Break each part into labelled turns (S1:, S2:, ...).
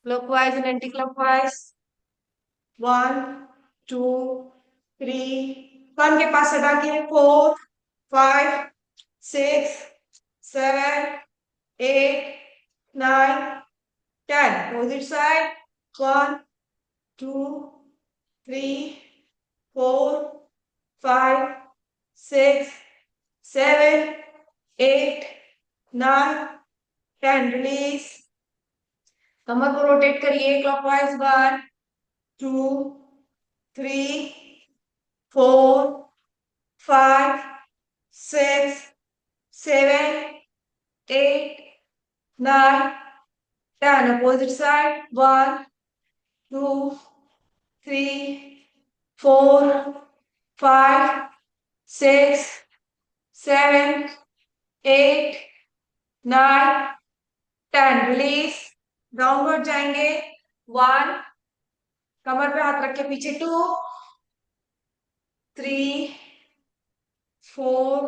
S1: Clockwise and anti clockwise. 1 2 3। कान के पास सटा के 4 5 6 7 8 9 10। Opposite side. 1 2 3 4 5 6 7 8 9 10। रिलीज। कमर को रोटेट करिए clockwise. 1 2 3 4 5 6 7 8 9 10। Opposite side. 1 2 3 4 5 6 7 8 9 10। Release. Downward जाएंगे। 1। कमर पे हाथ रख के पीछे। 2 3 4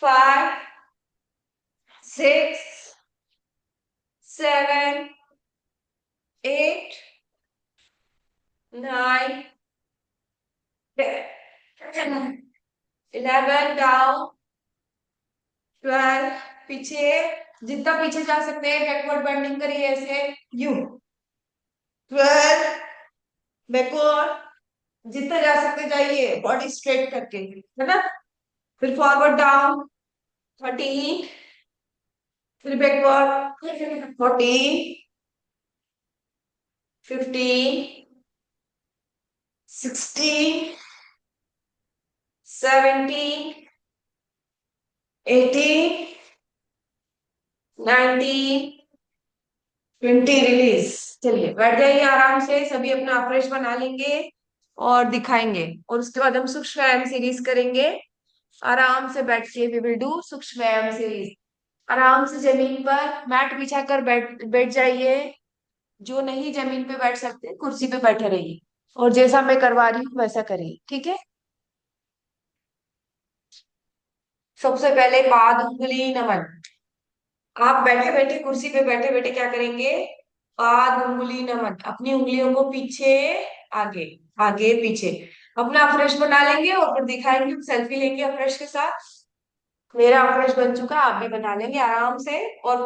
S1: 5 6 7 8 9 10। 11 डाउन। 12 पीछे। जितना पीछे जा सकते हैं बैकवर्ड बेंडिंग करिए ऐसे। यू। 12 बैकवर्ड। जितना जा सकते जाइए बॉडी स्ट्रेट करके, है ना। फिर फॉरवर्ड डाउन। 13। फिर बैकवर्ड। 14 15 16 17 18 19 20। रिलीज। चलिए बैठ जाइए आराम से। सभी अपना फ्रेश बना लेंगे और दिखाएंगे, और उसके बाद हम सूक्ष्म व्यायाम सीरीज करेंगे। आराम से बैठ के वी विल डू सूक्ष्म व्यायाम सीरीज। आराम से जमीन पर मैट बिछाकर बैठ बैठ जाइए। जो नहीं जमीन पे बैठ सकते कुर्सी पे बैठे रहिए, और जैसा मैं करवा रही हूँ वैसा करिए, ठीक है। सबसे पहले पाद उंगली नमन। आप बैठे बैठे कुर्सी पे बैठे बैठे क्या करेंगे? पाद उंगली नमन। अपनी उंगलियों को पीछे, आगे, आगे पीछे अपना अफ्रेश बना लेंगे, और फिर दिखाएंगे, सेल्फी लेंगे अफ्रेश के साथ। मेरा अफ्रेश बन चुका, आप भी बना लेंगे आराम से। और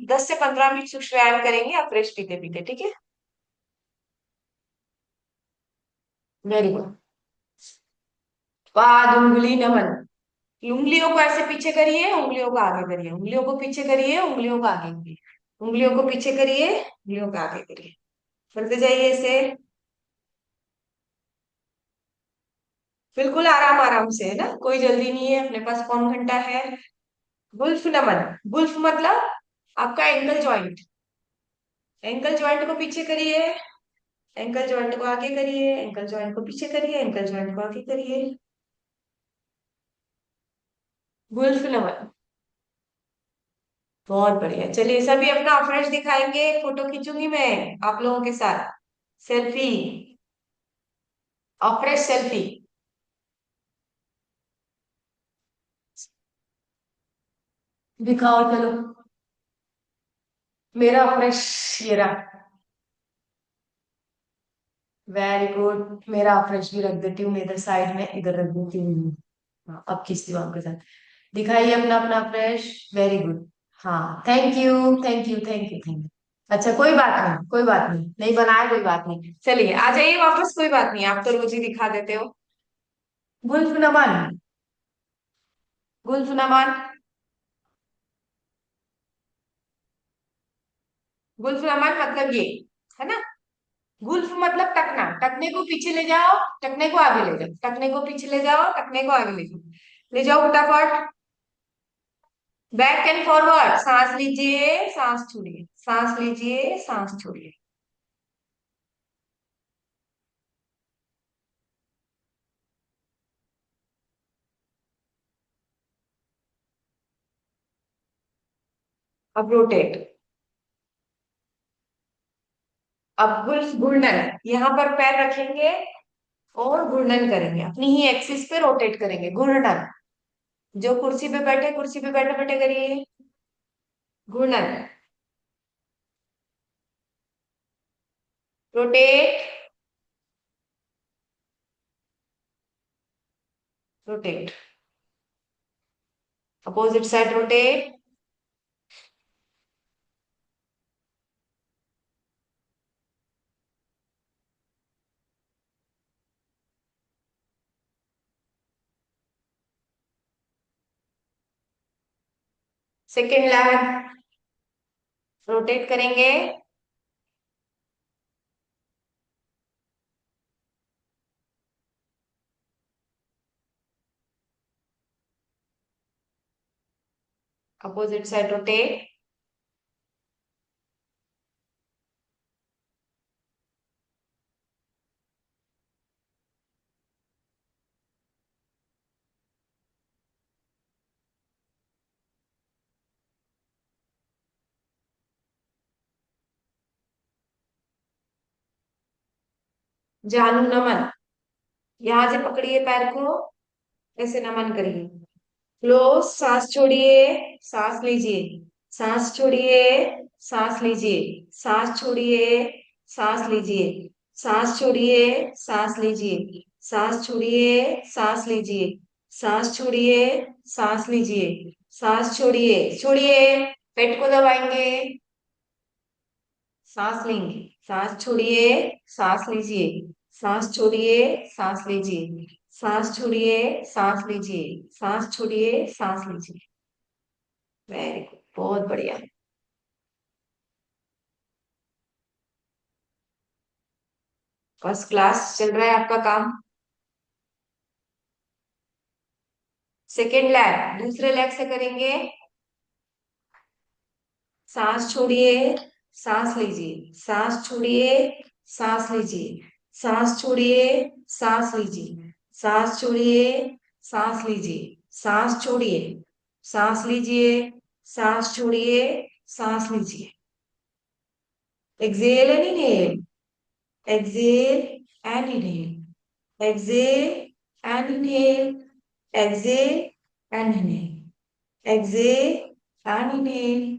S1: 10 से 15 मिनट सूक्ष्म व्यायाम करेंगे अफ्रेश पीते पीते, ठीक है। Very good. पाद उंगली नमन। उंगलियों को ऐसे पीछे करिए, उंगलियों को आगे करिए, उंगलियों को पीछे करिए, उंगलियों को आगे करिए, उंगलियों को पीछे करिए, उंगलियों को आगे करिए। करते जाइए इसे। बिल्कुल आराम आराम से, है ना, कोई जल्दी नहीं है, अपने पास कौन घंटा है। गुल्फ नमन। गुल्फ मतलब आपका एंकल जॉइंट। एंकल जॉइंट को पीछे करिए, एंकल जॉइंट को आगे करिए, एंकल जॉइंट को पीछे करिए, एंकल जॉइंट को आगे करिए। गुल्फ नमन। बहुत बढ़िया। चलिए सभी अपना फ्रेश दिखाएंगे, फोटो खींचूंगी मैं आप लोगों के साथ। सेल्फी। Fresh selfie. दिखाओ चलो। मेरा फ्रेश ये रहा। Very good. मेरा फ्रेश भी रख देती हूँ मैं इधर साइड में, इधर रख देती हूँ। हाँ, अब खींचती हूँ आपके साथ। दिखाइए अपना अपना फ्रेश। Very good. हाँ, thank you, thank you, thank you, thank you. अच्छा कोई बात नहीं, कोई बात नहीं, नहीं बनाया कोई बात नहीं। चलिए आ जाइए वापस, कोई बात नहीं, आप तो रोज ही दिखा देते हो। गुल्फ नमन। गुल्फ नमन। गुल्फ नमन मतलब ये, है ना। गुल्फ मतलब टकना। टकने को पीछे ले जाओ, टकने को आगे ले जाओ, टकने को पीछे ले जाओ, टकने को आगे ले जाओ। ले जाओ फटाफट। Back and forward. सांस लीजिए, सांस छोड़िए, सांस लीजिए, सांस छोड़िए। अब रोटेट। अब गुल्फ घूर्णन। यहाँ पर पैर रखेंगे और घूर्णन करेंगे, अपनी ही एक्सिस पे रोटेट करेंगे, घूर्णन। जो कुर्सी पे बैठे, कुर्सी पे बैठे बैठे करिए घूर्णन। Rotate, rotate, opposite side rotate, second leg rotate करेंगे, अपोजिट साइड रोटेट, जानू नमन, यहां से पकड़िए पैर को, ऐसे नमन करिए, क्लोज, सांस छोड़िए, सांस लीजिए, सांस छोड़िए, सांस लीजिए, सांस छोड़िए, सांस लीजिए, सांस छोड़िए, सांस लीजिए, सांस छोड़िए, सांस लीजिए, सांस छोड़िए, सांस लीजिए, सांस छोड़िए, छोड़िए, पेट को दबाएंगे, सांस लेंगे, सांस छोड़िए, सांस लीजिए, सांस छोड़िए, सांस लीजिए, सांस छोड़िए, सांस लीजिए, सांस छोड़िए, सांस लीजिए। वेरी गुड, बहुत बढ़िया। फर्स्ट क्लास चल रहा है आपका काम। सेकेंड लैग, दूसरे लैग से करेंगे, सांस छोड़िए, सांस लीजिए, सांस छोड़िए, सांस लीजिए, सांस छोड़िए, सांस लीजिए, सांस छोड़िए, सांस लीजिए, सांस छोड़िए, सांस लीजिए, सांस छोड़िए, सांस लीजिए। Exhale and inhale, exhale and inhale, exhale and inhale, exhale and inhale, exhale and inhale,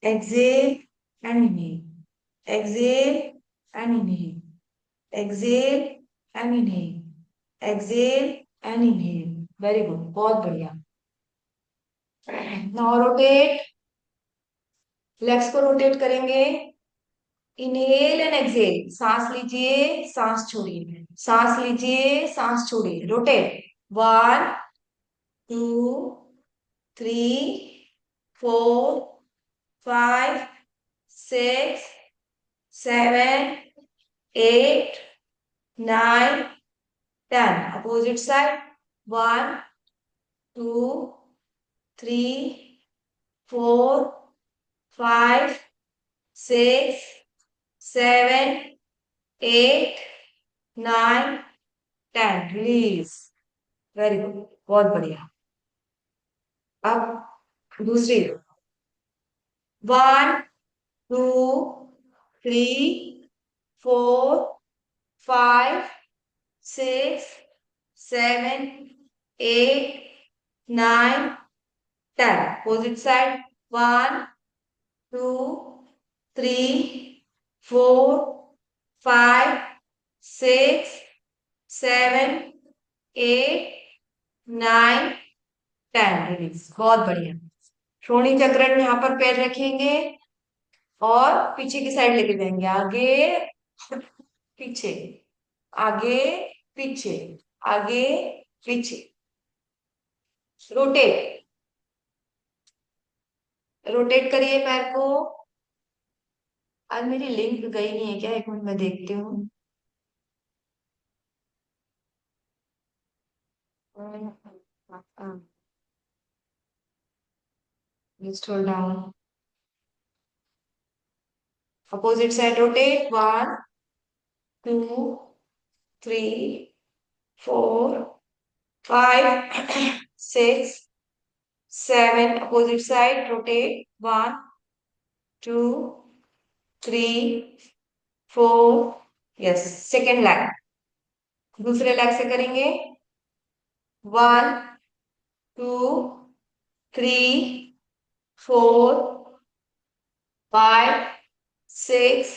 S1: exhale and inhale, exhale and inhale, exhale and inhale, exhale and inhale. Very good, बहुत बढ़िया। Now rotate, लेग्स को rotate करेंगे, inhale and Excel, सांस लीजिए, सांस छोड़िए, सांस लीजिए, सांस छोड़िए, rotate, 1 2 3 4 5 6 7 8 9 10, opposite side, 1 2 3 4 5 6 7 8 9 10, release. Very good, बहुत बढ़िया। अब दूसरी, 1 2 3 4 5 6 7 8 9 10, अपोजिट साइड, 1 2 3 4 5 6 7 8 9 10, रिलीज, बहुत बढ़िया। श्रोणी चक्रण में यहाँ पर पैर रखेंगे और पीछे की साइड लेके जाएंगे, आगे पीछे, आगे पीछे, आगे पीछे, रोटेट, रोटेट करिए पैर को। आज मेरी लिंक गई नहीं है क्या, एक मिनट मैं देखती हूँ। Scroll down, opposite side rotate, 1 2 3 4 5 6 7, opposite side rotate, 1 2 3 4, yes, second lag, दूसरे लैग से करेंगे, 1 2 3 4 5 6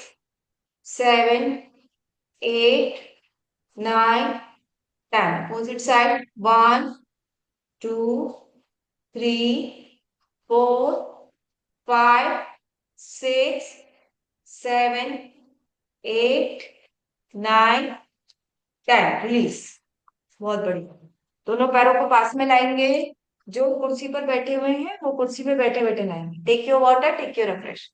S1: 7 8, 9, 10. Opposite side. 1, 2, 3, 4, 5, 6, 7, 8, 9, 10. रिलीज। बहुत बढ़िया। दोनों पैरों को पास में लाएंगे। जो कुर्सी पर बैठे हुए हैं वो कुर्सी पे बैठे बैठे लाएंगे। Take your water, take your refresh.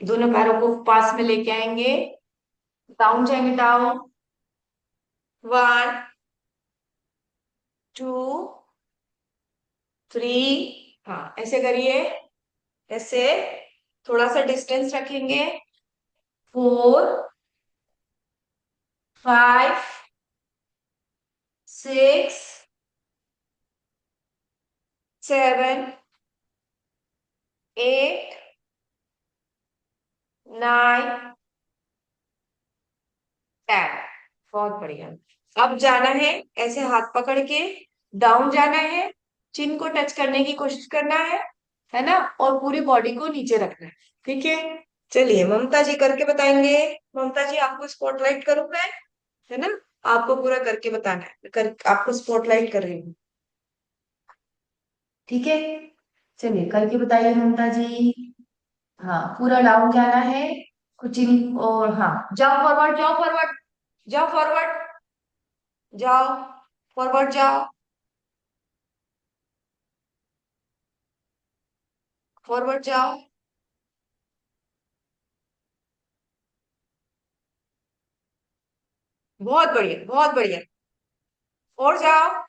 S1: दोनों पैरों को पास में लेके आएंगे। डाउन जाएंगे, डाउन। 1, 2, 3। हाँ, ऐसे करिए। ऐसे। थोड़ा सा डिस्टेंस रखेंगे। 4, 5, 6, 7, 8, 9, 10। बहुत बढ़िया। अब जाना है ऐसे हाथ पकड़ के। डाउन जाना है। चिन को टच करने की कोशिश करना है ना? और पूरी बॉडी को नीचे रखना है। ठीक है। चलिए, ममता जी करके बताएंगे। ममता जी, आपको स्पॉटलाइट करूं मैं? है ना? आपको पूरा करके बताना है। आपको स्पॉटलाइट कर रही हूँ। ठीक है। चलिए, करके बताइए ममता जी। हाँ, पूरा डाउन जाना है। कुछ इन और हाँ। जाओ फॉरवर्ड, जाओ फॉरवर्ड। जाओ फॉरवर्ड। जाओ फॉरवर्ड, जाओ फॉरवर्ड, जाओ। बहुत बढ़िया, बहुत बढ़िया। और जाओ।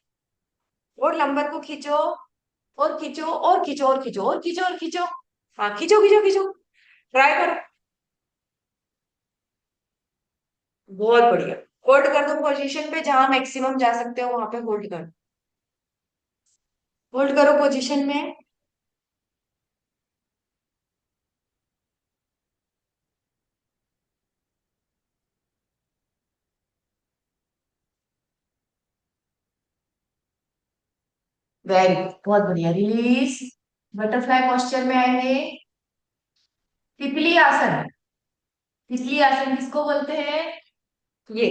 S1: और लंबर को खींचो। और खींचो, और खींचो, और खींचो, और खींचो, और खींचो। हाँ, खींचो, खींचो, खींचो। ट्राई करो। बहुत बढ़िया। होल्ड कर दो पोजीशन पे, जहां मैक्सिमम जा सकते हो वहां पे होल्ड कर। होल्ड करो पोजीशन में। वेरी गुड, बहुत बढ़िया। रिलीज। बटरफ्लाई पोस्चर में आएंगे। तितली आसन। तितली आसन किसको बोलते हैं? ये।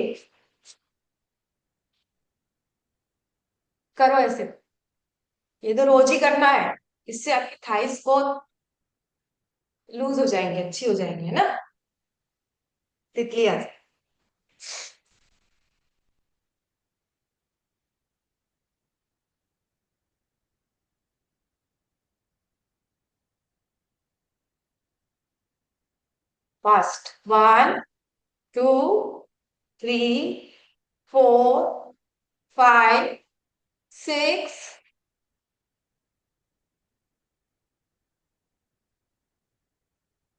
S1: करो ऐसे। ये तो रोज ही करना है। इससे आपकी थाइस बहुत लूज हो जाएंगे, अच्छी हो जाएंगे, है ना? तितली आसन। फास्ट। 1, 2, 3, 4, 5, 6।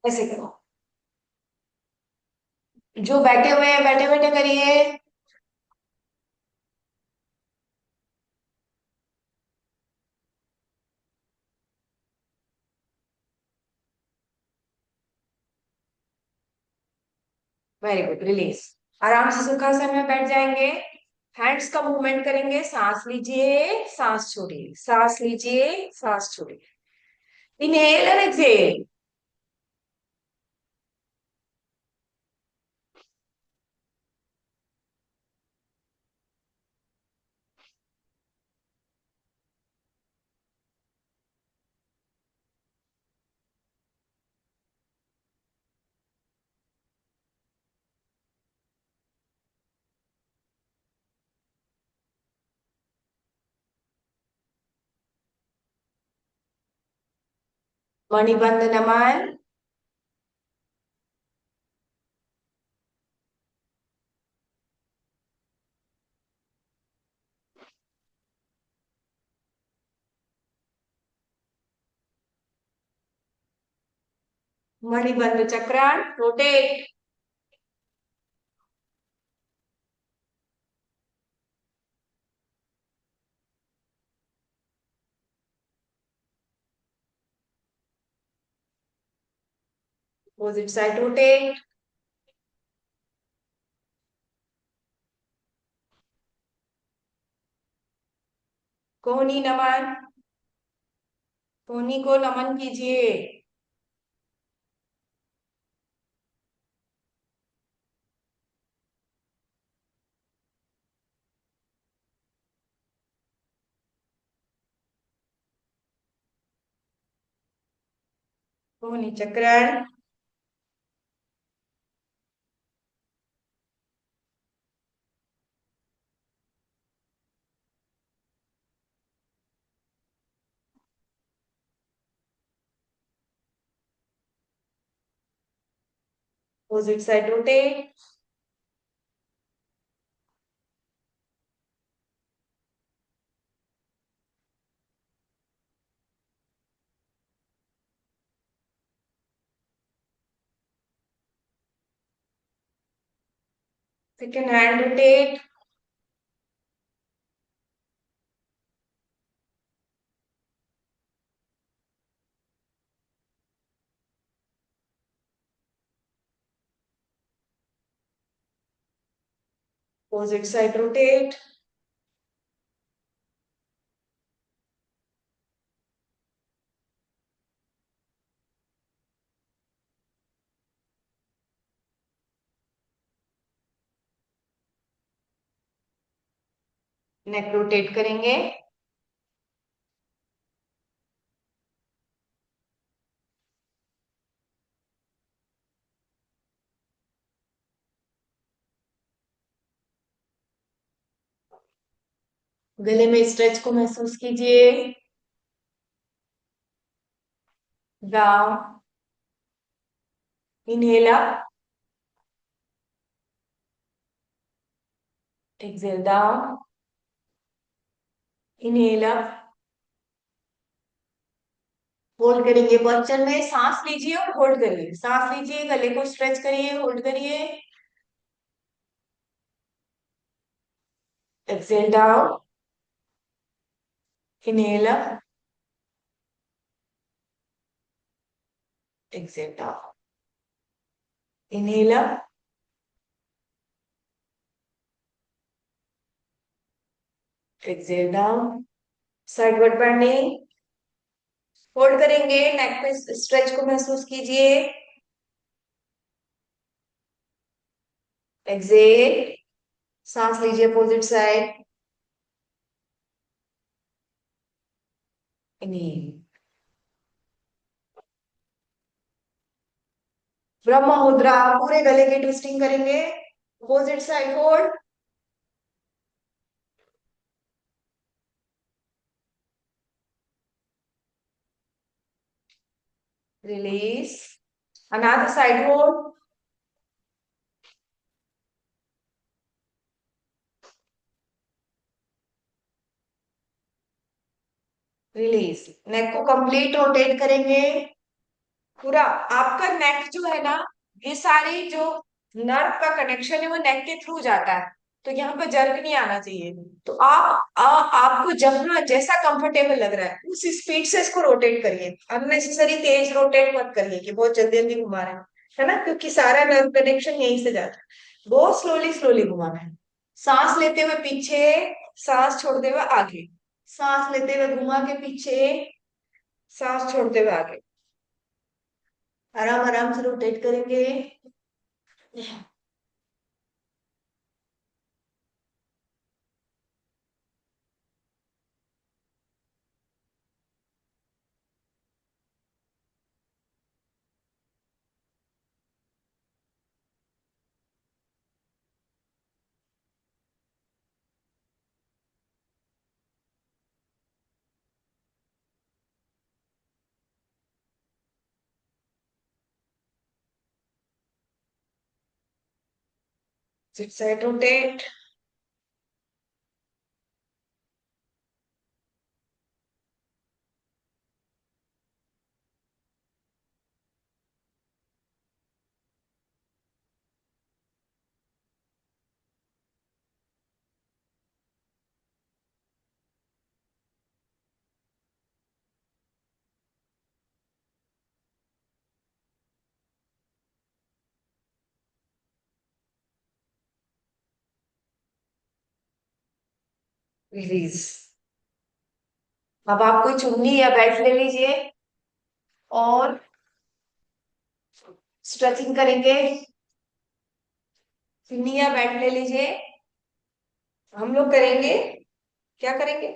S1: ऐसे करो। जो बैठे हुए हैं बैठे बैठे करिए। Very good. रिलीज। आराम से सुखासन में बैठ जाएंगे। हैंड्स का मूवमेंट करेंगे। सांस लीजिए, सांस छोड़िए, सांस लीजिए, सांस छोड़िए। इनहेल और एक्सहेल। मणिबंध नमन। मणिबंध चक्रण। रोटेट। Opposite side rotate. कोहनी नमन। कोहनी को नमन कीजिए। रोहिणी चक्रण। Opposite side rotate. Second hand rotate. Opposite side rotate. Neck rotate करेंगे। गले में स्ट्रेच को महसूस कीजिए। Down. Inhale up. Exhale down. Inhale up. Hold करेंगे पोस्चर में, सांस लीजिए और होल्ड करिए, सांस लीजिए, गले को स्ट्रेच करिए, होल्ड करिए। Excel down. Inhale up. Exhale down. Inhale up. Exhale down. Sideward bending. Hold करेंगे, नेक पे स्ट्रेच को महसूस कीजिए। एक्सेल। सांस लीजिए अपोजिट साइड। इनहेल। ब्रह्म मुद्रा, पूरे गले की ट्विस्टिंग करेंगे। Opposite side hold. रिलीज। अनाथ साइड होल्ड। रिलीज। नेक को कंप्लीट रोटेट करेंगे पूरा। आपका नेक जो है ना, ये सारी जो नर्व का कनेक्शन है वो नेक के थ्रू जाता है, तो यहाँ पे जर्क नहीं आना चाहिए। तो आपको जब जैसा कंफर्टेबल लग रहा है उस स्पीड से इसको रोटेट करिए। अननेसेसरी तेज रोटेट मत करिए कि बहुत जल्दी जल्दी घुमा रहे हैं, है ना, क्योंकि सारा नर्व कनेक्शन यहीं से जाता है। बहुत स्लोली स्लोली घुमाना है। सांस लेते हुए पीछे, सांस छोड़ते हुए आगे। सांस लेते हुए घुमा के पीछे, सांस छोड़ते हुए आगे। आराम आराम से रोटेट करेंगे। Sit side rotate. रिलीज। अब आप कोई चुन्नी या बेल्ट ले लीजिए और स्ट्रेचिंग करेंगे। चुन्नी या बेल्ट ले लीजिए। हम लोग करेंगे, क्या करेंगे,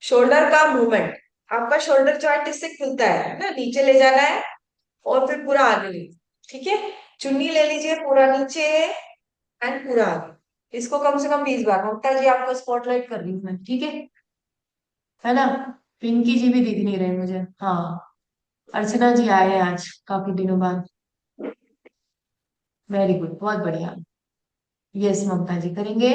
S1: शोल्डर का मूवमेंट। आपका शोल्डर जॉइंट इससे खुलता है ना, नीचे ले जाना है और फिर पूरा आगे ले, ठीक है। चुन्नी ले लीजिए पूरा नीचे एंड पूरा आगे, इसको कम से कम 20 बार। ममता जी आपको स्पॉटलाइट कर रही हूँ मैं, ठीक है ना। पिंकी जी भी दिख नहीं रहे मुझे, हाँ। अर्चना जी आए हैं आज काफी दिनों बाद। वेरी गुड, बहुत बढ़िया। यस ममता जी करेंगे।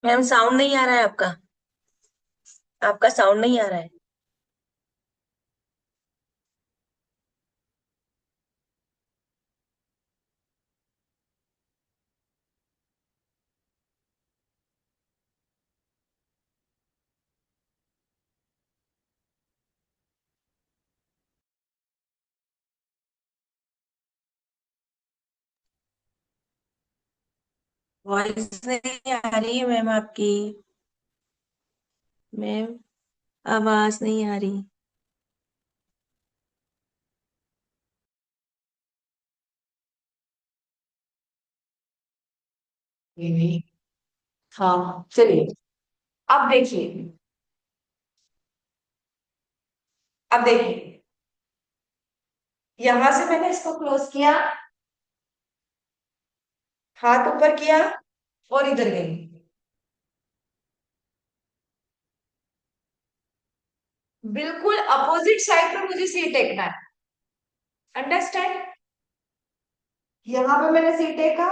S2: मैम साउंड नहीं आ रहा है आपका। आपका साउंड नहीं आ रहा है। वॉइस नहीं आ रही है मैम आपकी। मैम, आवाज नहीं आ रही।
S1: नहीं नहीं। हाँ चलिए। अब देखिए। अब देखिए, यहां से मैंने इसको क्लोज किया, हाथ ऊपर किया और इधर गई। बिल्कुल अपोजिट साइड पे मुझे सी टेकना है। अंडरस्टैंड? यहाँ पे मैंने सी टेका,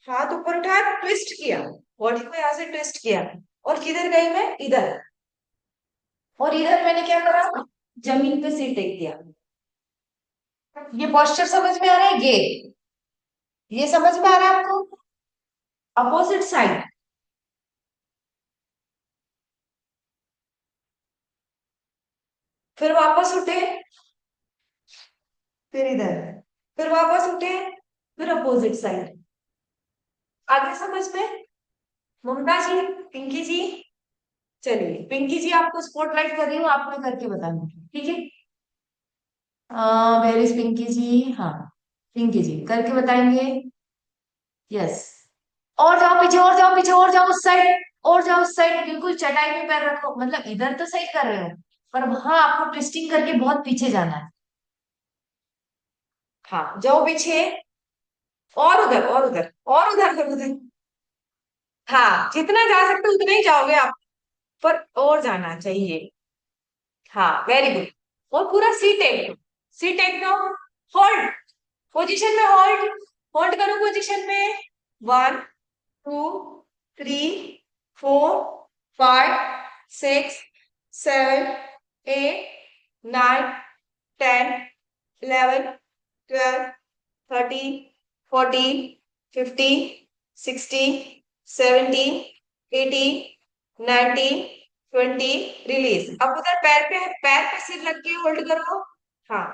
S1: हाथ ऊपर उठाया, ट्विस्ट किया, बॉडी को यहाँ से ट्विस्ट किया, और किधर गई मैं? इधर। और इधर मैंने क्या करा? जमीन पे सिर टेक दिया। ये पोस्चर समझ में आ रहा है? ये समझ में आ रहा है आपको? Opposite side. फिर वापस उठे, फिर इधर, फिर वापस उठे, फिर अपोजिट साइड। आगे समझ में? ममता जी, पिंकी जी, चलिए पिंकी जी आपको स्पॉटलाइट कर रही हूँ, आप मैं करके बताना, ठीक है? वेयर इज पिंकी जी? हाँ, पिंकी जी करके बताएंगे। यस। और जाओ पीछे, और जाओ पीछे, और जाओ उस साइड, और जाओ उस साइड, बिल्कुल चटाई में पैर रखो, मतलब इधर तो सही कर रहे हो, पर वहां आपको ट्विस्टिंग करके बहुत पीछे जाना है। हाँ जाओ पीछे, और उधर, और उधर, और उधर, और उधर। हाँ जितना जा सकते हो उतना ही जाओगे आप, पर और जाना चाहिए। हाँ वेरी गुड। और पूरा सीट एक दो, सीट एक दो, होल्ड, पोजीशन में होल्ड, होल्ड करो पोजीशन में। 1 2 3 4 5 6 7 8 9 10 11 12 13 14 15 16 17 18 19 20। अब उधर पैर पे सिर रख के होल्ड करो। हाँ,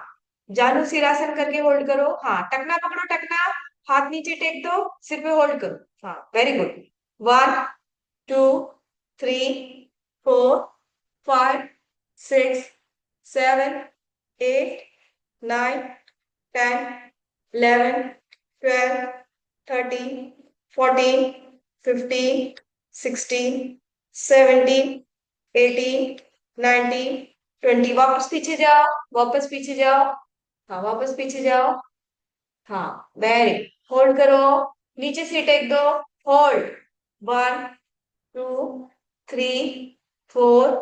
S1: जानु सिरासन करके होल्ड करो। हाँ, टकना पकड़ो, टकना, हाथ नीचे टेक दो, सिर पे होल्ड करो। हाँ वेरी गुड। 1 2 3 4 5 6 7 8 9 10 11 12 13 14 15 16 17 18 19 20। वापस पीछे जाओ, वापस पीछे जाओ। हाँ वापस पीछे जाओ। हाँ वेरी, होल्ड करो, नीचे से टेक दो, होल्ड। 1 2 3 4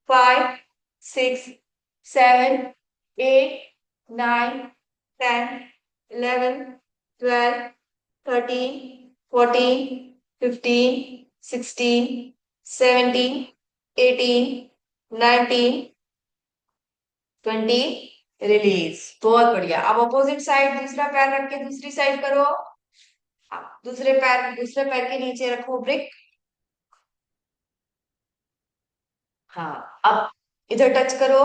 S1: 5 6 7 8 9 10 11 12 13 14 15 16 17 18 19 20। रिलीज। बहुत बढ़िया। अब अपोजिट साइड, दूसरा पैर रख के दूसरी साइड करो। हाँ, दूसरे पैर के नीचे रखो ब्रिक। हाँ, अब इधर टच करो।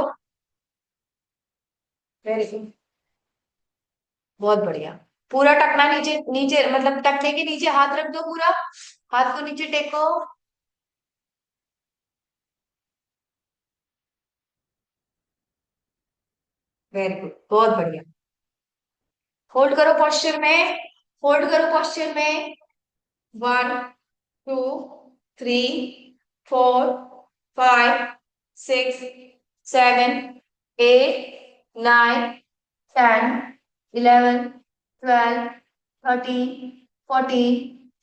S1: वेरी गुड, बहुत बढ़िया। पूरा टकना नीचे, नीचे मतलब टकने के नीचे हाथ रख दो पूरा, हाथ को नीचे टेको। वेरी गुड, बहुत बढ़िया। होल्ड करो पोस्चर में, होल्ड करो पोस्चर में। 1 2 3 4 5 6 7 8 9 10 11 12 13 14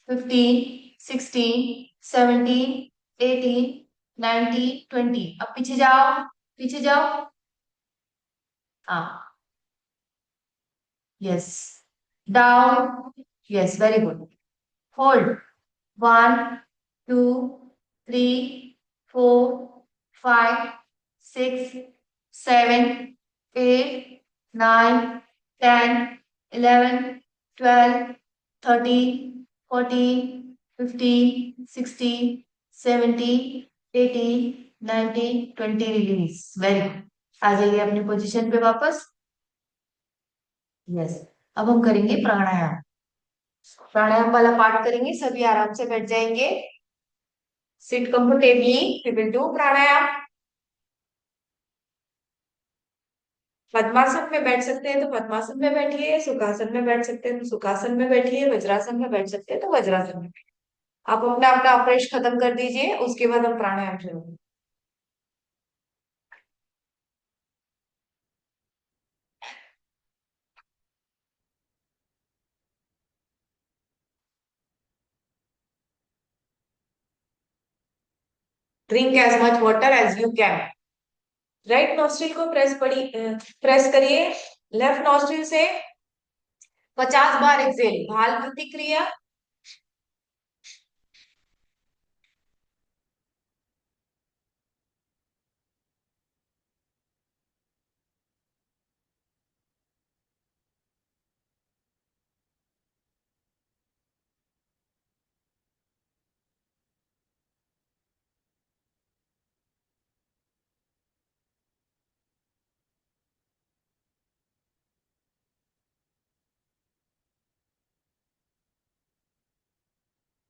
S1: 15 16 17 18 19 20। अब पीछे जाओ, पीछे जाओ। हाँ, yes, down, yes very good. Hold. 1 2 3 4 5 6 7 8 9 10 11 12 13 14 15 16 17 18 19 20। Release. Very good. आ जाइए अपनी पोजीशन पे वापस। यस। अब हम करेंगे प्राणायाम। प्राणायाम वाला पार्ट करेंगे, सभी आराम से बैठ जाएंगे। Sit comfortably, we will do pranayama. Padmasana में बैठ सकते हैं तो पद्मासन में बैठिए, सुखासन में बैठ सकते हैं तो सुखासन में बैठिए, वज्रासन में बैठ सकते हैं तो वज्रासन में। आप अपना अपना अफ्रेश खत्म कर दीजिए, उसके बाद हम प्राणायाम शुरू। Drink as much water as you can. Right nostril को प्रेस करिए। लेफ्ट नॉस्ट्रिल से 50 बार एक्सेल, भाल प्रतिक्रिया।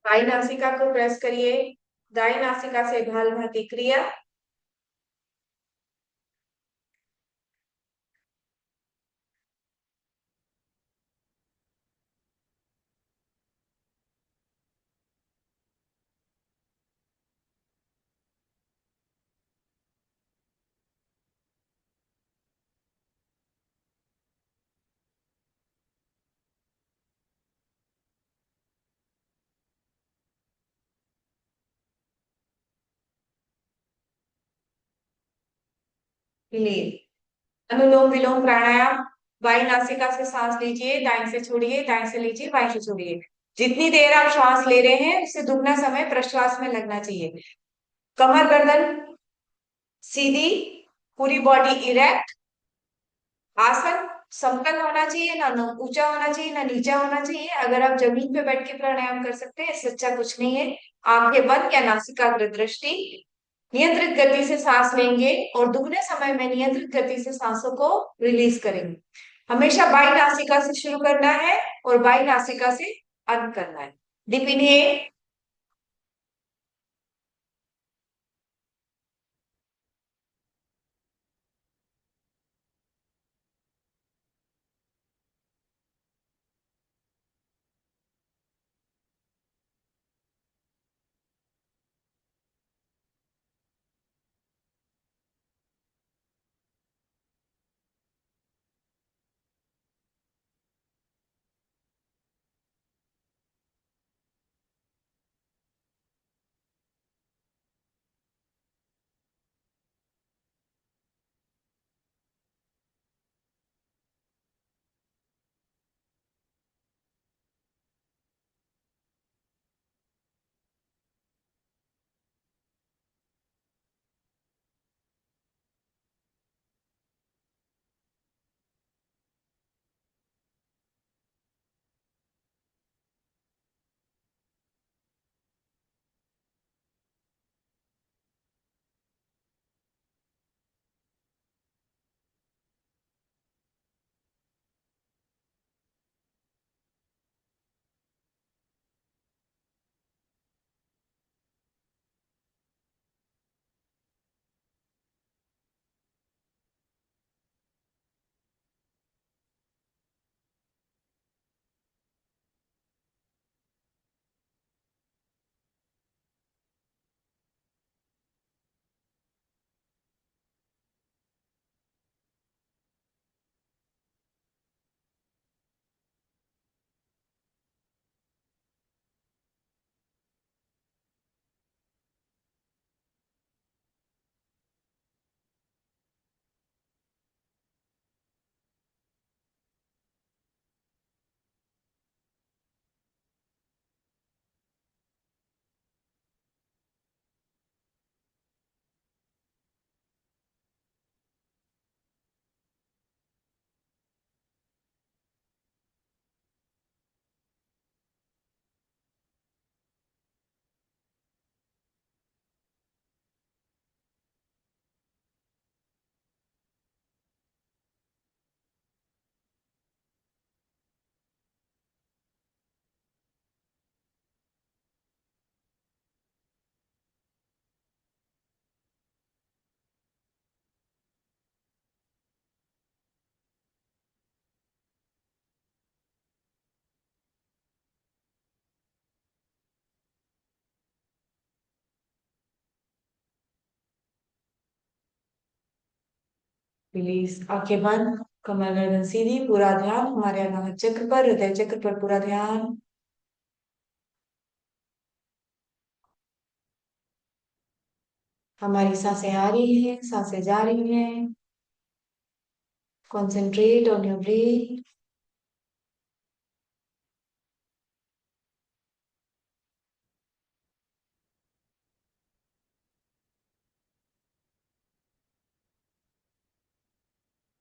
S1: बाई नासिका को प्रेस करिए। दाई नासिका से भाल प्रतिक्रिया। Release. Anulom vilom pranayama. By नासिका से सांस लीजिए, दाएं से छोड़िए, दाएं से लीजिए, बाएं से छोड़िए। जितनी देर आप श्वास ले रहे हैं उससे दुगना समय प्रश्वास में लगना चाहिए। कमर गर्दन सीधी, पूरी बॉडी इरेक्ट। आसन समतल होना चाहिए, ना ऊंचा होना चाहिए ना नीचा होना चाहिए। अगर आप जमीन पे बैठ के प्राणायाम कर सकते हैं, इससे अच्छा कुछ नहीं है। आंखें बंद या नासिकाग्र दृष्टि। नियंत्रित गति से सांस लेंगे और दुगने समय में नियंत्रित गति से सांसों को रिलीज करेंगे। हमेशा बाई नासिका से शुरू करना है और बाई नासिका से अंत करना है। Deep inhale. रिलीज। आंखें बंद, कमर गर्दन सीधी, पूरा ध्यान हमारे अनाहत चक्र पर, हृदय चक्र पर पूरा ध्यान। हमारी सांसें आ रही हैं, सांसें जा रही हैं। Concentrate on your breathe.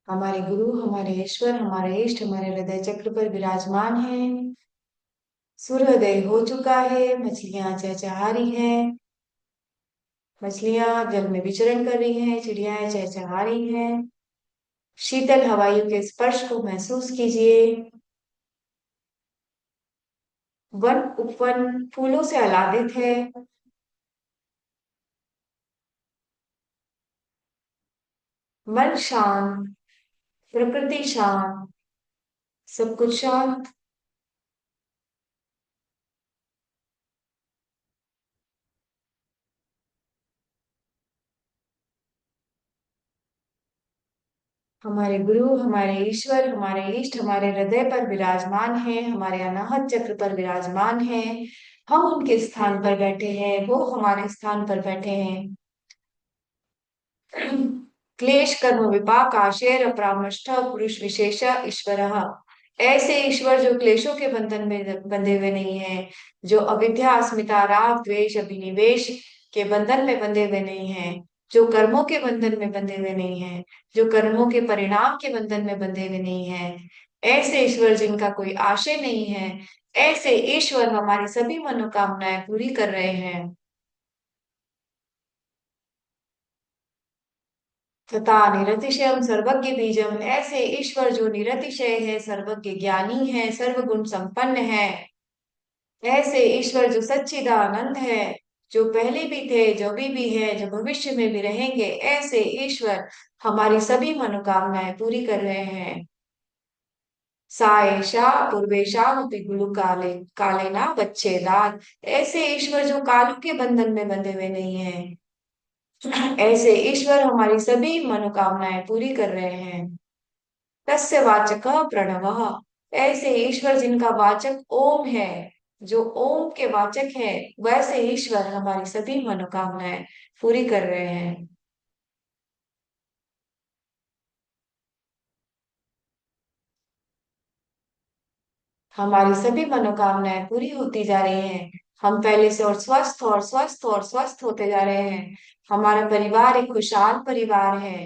S1: हमारे गुरु, हमारे ईश्वर, हमारे इष्ट हमारे हृदय चक्र पर विराजमान है। सूर्योदय हो चुका है, मछलियां चहचहा रही हैं। मछलियां जल में विचरण कर रही हैं, चिड़ियाएं चहचहा रही हैं। शीतल हवाइयों के स्पर्श को महसूस कीजिए। वन उपवन फूलों से आह्लादित है। मन शांत, प्रकृति शांत, सब कुछ शांत। हमारे गुरु, हमारे ईश्वर, हमारे इष्ट हमारे हृदय पर विराजमान है, हमारे अनाहत चक्र पर विराजमान है। हम उनके स्थान पर बैठे हैं, वो हमारे स्थान पर बैठे हैं। क्लेश कर्म विपाक आशेर अपरामष्ट पुरुष विशेष ईश्वर। ऐसे ईश्वर जो क्लेशों के बंधन में बंधे हुए नहीं है, जो अविद्या अस्मिता राग द्वेष अभिनिवेश के बंधन में बंधे हुए नहीं है, जो कर्मों के बंधन में बंधे हुए नहीं है, जो कर्मों के परिणाम के बंधन में बंधे हुए नहीं है, ऐसे ईश्वर जिनका कोई आशय नहीं है, ऐसे ईश्वर हमारी सभी मनोकामनाएं पूरी कर रहे हैं। तथा निरतिशयम सर्वज्ञ बीजम, ऐसे ईश्वर जो निरतिशय है, सर्वज्ञ ज्ञानी है, सर्वगुण संपन्न है। ऐसे ईश्वर जो सच्चिदानंद है, जो पहले भी थे, जो भी है, जो भविष्य में भी रहेंगे, ऐसे ईश्वर हमारी सभी मनोकामनाएं पूरी कर रहे हैं। साएशा पूर्वेशा गुरु काले काले ना बच्चे दाद, ऐसे ईश्वर जो कालों के बंधन में बंधे हुए नहीं है, ऐसे ईश्वर हमारी सभी मनोकामनाएं पूरी कर रहे हैं। तस्य वाचक प्रणव, ऐसे ईश्वर जिनका वाचक ओम है, जो ओम के वाचक है, वैसे ईश्वर हमारी सभी मनोकामनाएं पूरी कर रहे हैं। हमारी सभी मनोकामनाएं पूरी होती जा रही हैं। हम पहले से और स्वस्थ और स्वस्थ और स्वस्थ होते जा रहे हैं। हमारा परिवार एक खुशहाल परिवार है।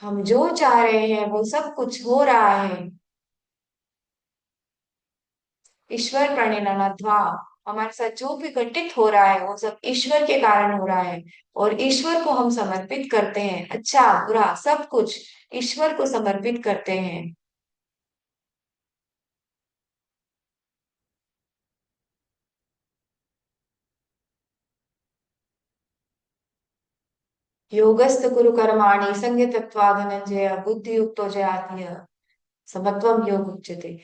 S1: हम जो चाह रहे हैं वो सब कुछ हो रहा है। ईश्वर प्रणिनत्वा, हमारे साथ जो भी घटित हो रहा है वो सब ईश्वर के कारण हो रहा है। और ईश्वर को हम समर्पित करते हैं, अच्छा बुरा सब कुछ ईश्वर को समर्पित करते हैं। योगस्थ कुरु कर्माणि संयतत्वा धनंजय बुद्धि युक्तो जयाति समत्वम योग उच्यते।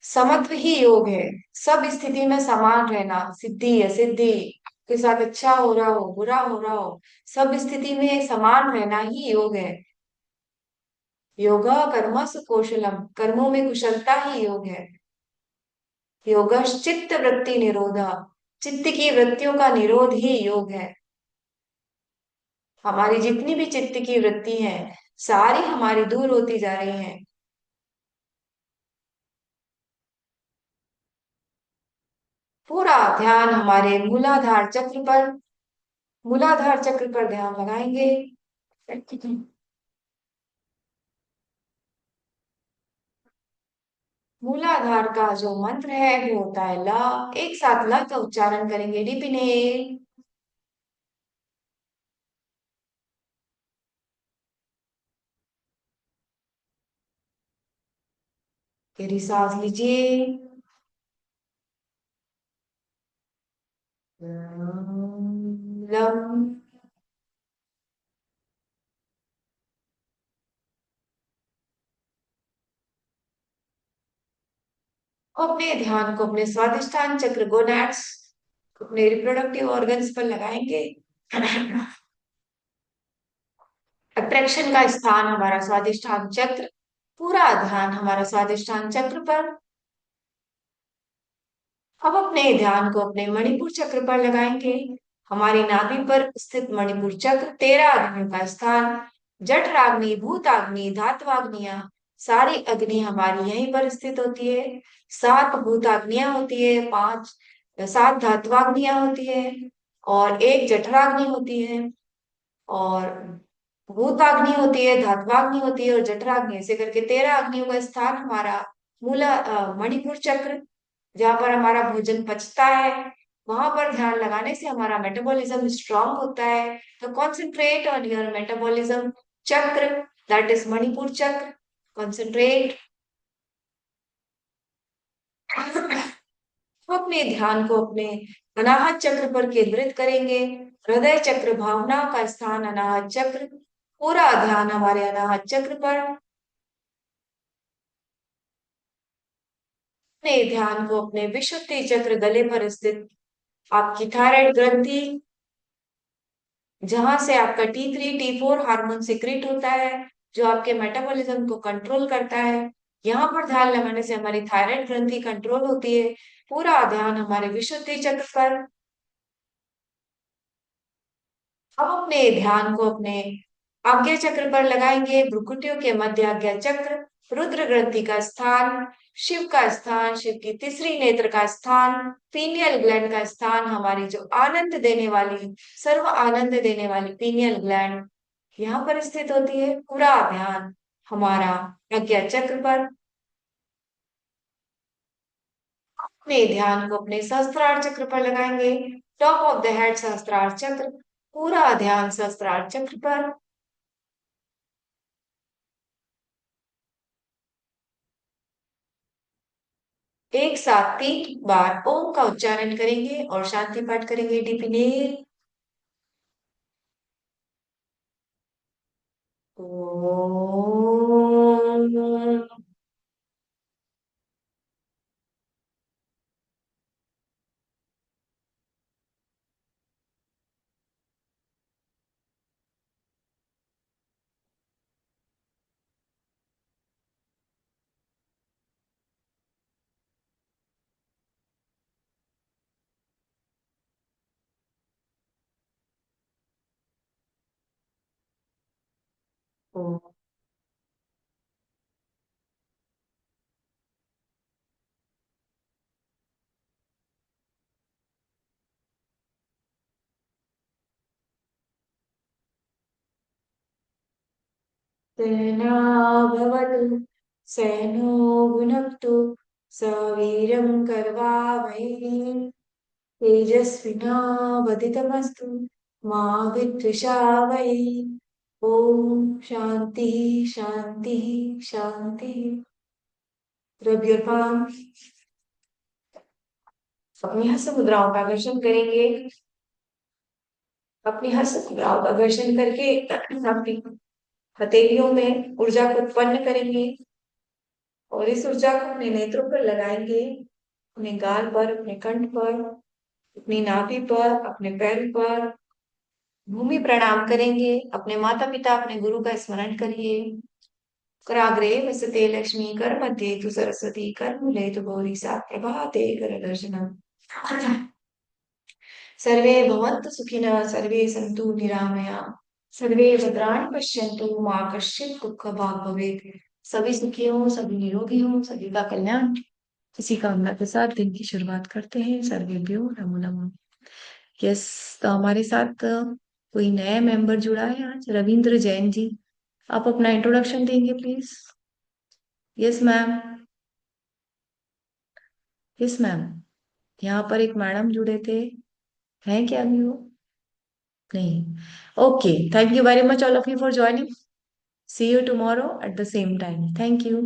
S1: समत्व ही योग है। सब स्थिति में समान रहना, सिद्धि असिद्धि के साथ अच्छा हो रहा हो बुरा हो रहा हो, सब स्थिति में समान रहना ही योग है। योगा कर्मसु कौशलम, कर्मों में कुशलता ही योग है। योगश्चित्त वृत्ति निरोध, चित्त की वृत्तियों का निरोध ही योग है। हमारी जितनी भी चित्त की वृत्ति है, सारी हमारी दूर होती जा रही हैं। पूरा ध्यान हमारे मूलाधार चक्र पर ध्यान लगाएंगे। मूलाधार का जो मंत्र है वो होता है ला। एक साथ ला का उच्चारण करेंगे, डिपिने। गहरी सांस लीजिए। लम। अपने ध्यान को अपने स्वादिष्टान चक्र गोनैड्स, अपने रिप्रोडक्टिव ऑर्गन्स पर लगाएंगे। अट्रैक्शन का स्थान हमारा स्वादिष्ठान चक्र, पूरा ध्यान हमारा स्वादिष्ठान चक्र पर। अब अपने ध्यान को अपने मणिपुर चक्र पर लगाएंगे। हमारी नाभि पर स्थित मणिपुर चक्र 13 अग्नियों का स्थान। जठराग्नि, भूताग्नि, धात्वाग्नियां, सारी अग्नि हमारी यहीं पर स्थित होती है। 7 भूताग्नियां होती है, 7 धात्वाग्नियां होती है, और एक जठराग्नि होती है, और भूताग्नि होती है, धात्वाग्नि होती है, और जठराग्नि, ऐसे करके 13 अग्नियों का स्थान हमारा मूला मणिपुर चक्र, जहां पर हमारा भोजन पचता है। वहां पर ध्यान लगाने से हमारा मेटाबॉलिज्म स्ट्रांग होता है। तो कॉन्सेंट्रेट ऑन योर मेटाबॉलिज्म चक्र, दैट इज मणिपुर चक्र। कॉन्सेंट्रेट। अपने ध्यान को अपने अनाहत चक्र पर केंद्रित करेंगे। हृदय चक्र भावनाओं का स्थान, अनाहत चक्र, पूरा ध्यान हमारे अनाहत चक्र पर। अपने ध्यान को अपने विशुद्धि चक्र गले पर स्थित आपकी थायराइड ग्रंथि, जहां से आपका T3 T4 हार्मोन सिक्रेट होता है, जो आपके मेटाबॉलिज्म को कंट्रोल करता है। यहाँ पर ध्यान लगाने से हमारी थायराइड ग्रंथि कंट्रोल होती है। पूरा ध्यान हमारे विशुद्धि चक्र पर। अब अपने ध्यान को अपने आज्ञा चक्र पर लगाएंगे, भ्रुकुटियों के मध्य आज्ञा चक्र, रुद्र ग्रंथि का स्थान, शिव का स्थान, शिव की तीसरी नेत्र का स्थान, पीनियल ग्लैंड का स्थान, हमारी जो आनंद देने वाली, सर्व आनंद देने वाली पीनियल ग्लैंड यहाँ पर स्थित होती है। पूरा ध्यान हमारा आज्ञा चक्र पर। अपने ध्यान को अपने सहस्त्रार चक्र पर लगाएंगे, टॉप ऑफ द हेड सहस्त्रार चक्र, पूरा ध्यान सहस्त्रार चक्र पर। एक साथ 3 बार ओम का उच्चारण करेंगे और शांति पाठ करेंगे। डीप इनहेल, ओम। सहनाववतु सहनो भुनक्तु सवीरं कर्वावहै तेजस्विनावधितमस्तु मा विद्विषावहै। ओम शांति शांति शांति। Rub your palm. अपनी हस्त मुद्राओं का दर्शन करेंगे। अपनी हस्त मुद्राओं का दर्शन करके अपनी हथेलियों में ऊर्जा को उत्पन्न करेंगे, और इस ऊर्जा को अपने नेत्रों पर लगाएंगे, अपने गाल पर, अपने कंठ पर, अपनी नाभि पर, अपने पैर पर। भूमि प्रणाम करेंगे। अपने माता पिता, अपने गुरु का स्मरण करिए। कराग्रे वसते लक्ष्मी, कर मध्ये तु सरस्वती, कर मूले तु गौरी, सा प्रभाते कर दर्शनम। सर्वे भवन्तु सुखिनः, सर्वे सन्तु निरामया, सर्वे भद्राणि पश्यन्तु, माँ कश्चित् दुःख भाग् भवेत्। सभी सुखी हो, सभी निरोगी हो, सभी का कल्याण। इसी कामना के साथ दिन की शुरुआत करते हैं। सर्वेभ्यो नमो नमः। यस, तो हमारे साथ कोई नया मेंबर जुड़ा है आज, रविंद्र जैन जी। आप अपना इंट्रोडक्शन देंगे please. Yes ma'am. Yes ma'am. यहाँ पर एक मैडम जुड़े थे, हैं क्या अभी वो? नहीं। Okay, thank you very much all of you for joining. See you tomorrow at the same time. Thank you.